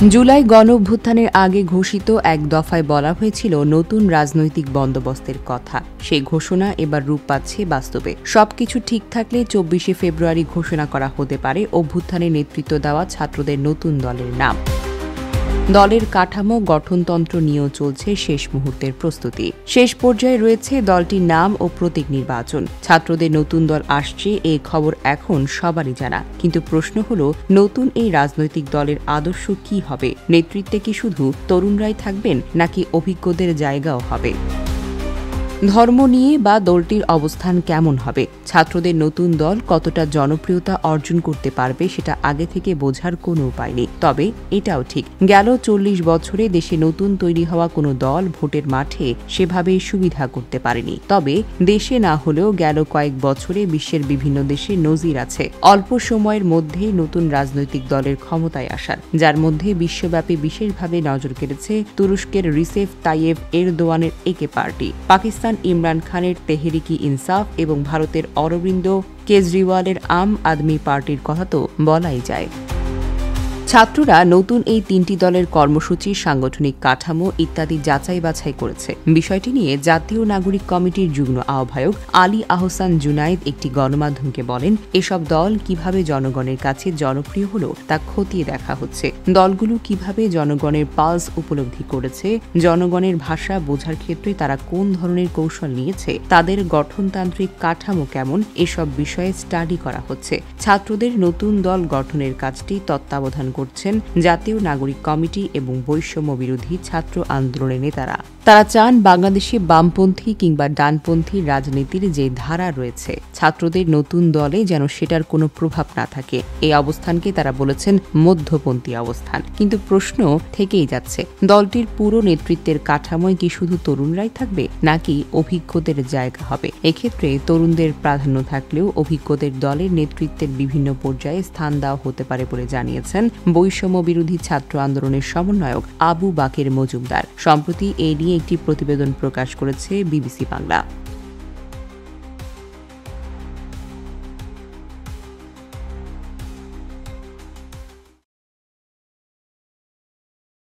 জুলাই গণঅভ্যুত্থানের আগে ঘোষিত এক দফায় বলা হয়েছিল নতুন রাজনৈতিক বন্দোবস্তের কথা। সেই ঘোষণা এবার রূপ পাচ্ছে বাস্তবে। সবকিছু ঠিক থাকলে ২৪শে ফেব্রুয়ারি ঘোষণা করা হতে পারে অভ্যুত্থানে নেতৃত্ব দেওয়া ছাত্রদের নতুন দলের নাম। দলের কাঠামো গঠনতন্ত্র নিয়েও চলছে শেষ মুহূর্তের প্রস্তুতি। শেষ পর্যায়ে রয়েছে দলটির নাম ও প্রতীক নির্বাচন। ছাত্রদের নতুন দল আসছে এই খবর এখন সবারই জানা, কিন্তু প্রশ্ন হলো নতুন এই রাজনৈতিক দলের আদর্শ কি হবে? নেতৃত্বে কি শুধু তরুণরাই থাকবেন নাকি অভিজ্ঞদের জায়গাও হবে? ধর্ম নিয়ে বা দলটির অবস্থান কেমন হবে? ছাত্রদের নতুন দল কতটা জনপ্রিয়তা অর্জন করতে পারবে সেটা আগে থেকে বোঝার কোনো উপায় নেই। তবে এটাও ঠিক, গেল ৪০ বছরে দেশে নতুন তৈরি হওয়া কোনো দল ভোটের মাঠে সেভাবে সুবিধা করতে পারেনি। তবে দেশে না হলেও গেল কয়েক বছরে বিশ্বের বিভিন্ন দেশে নজির আছে অল্প সময়ের মধ্যেই নতুন রাজনৈতিক দলের ক্ষমতায় আসার, যার মধ্যে বিশ্বব্যাপী বিশেষভাবে নজর কেড়েছে তুরস্কের রিসেপ তাইয়েপ এরদোয়ানের একে পার্টি, পাকিস্তান ইমরান খানের তেহরিকি ইনসাফ এবং ভারতের অরবিন্দ কেজরিওয়ালের আম আদমি পার্টির কথা তো বলাই যায়। ছাত্ররা নতুন এই তিনটি দলের কর্মসূচি, সাংগঠনিক কাঠামো ইত্যাদি যাচাই বাছাই করেছে। বিষয়টি নিয়ে জাতীয় নাগরিক কমিটির যুগ্ম আহ্বায়ক আলী আহসান জুনায়েদ একটি গণমাধ্যমকে বলেন, এসব দল কিভাবে জনগণের কাছে জনপ্রিয় হলো তা খতিয়ে দেখা হচ্ছে। দলগুলো কিভাবে জনগণের পালস উপলব্ধি করেছে, জনগণের ভাষা বোঝার ক্ষেত্রে তারা কোন ধরনের কৌশল নিয়েছে, তাদের গঠনতান্ত্রিক কাঠামো কেমন, এসব বিষয়ে স্টাডি করা হচ্ছে। ছাত্রদের নতুন দল গঠনের কাজটি তত্ত্বাবধান করছেন জাতীয় নাগরিক কমিটি এবং বৈষম্য বিরোধী ছাত্র আন্দোলনের নেতারা। তারা চান বাংলাদেশে বামপন্থী কিংবা ডানপন্থী রাজনীতির যে ধারা রয়েছে, ছাত্রদের নতুন দলে যেন সেটার কোনো প্রভাব না থাকে। এই অবস্থানকে তারা বলেছেন মধ্যপন্থী অবস্থান। কিন্তু প্রশ্ন থেকেই যাচ্ছে, দলটির পুরো নেতৃত্বের কাঠামোয় কি শুধু তরুণরাই থাকবে নাকি অভিজ্ঞদের জায়গা হবে? এক্ষেত্রে তরুণদের প্রাধান্য থাকলেও অভিজ্ঞদের দলের নেতৃত্বের বিভিন্ন পর্যায়ে স্থান দেওয়া হতে পারে বলে জানিয়েছেন বৈষম্য বিরোধী ছাত্র আন্দোলনের সমন্বয়ক আবু বাকের মজুমদার। সম্প্রতি এ নিয়ে একটি প্রতিবেদন প্রকাশ করেছে বিবিসি বাংলা।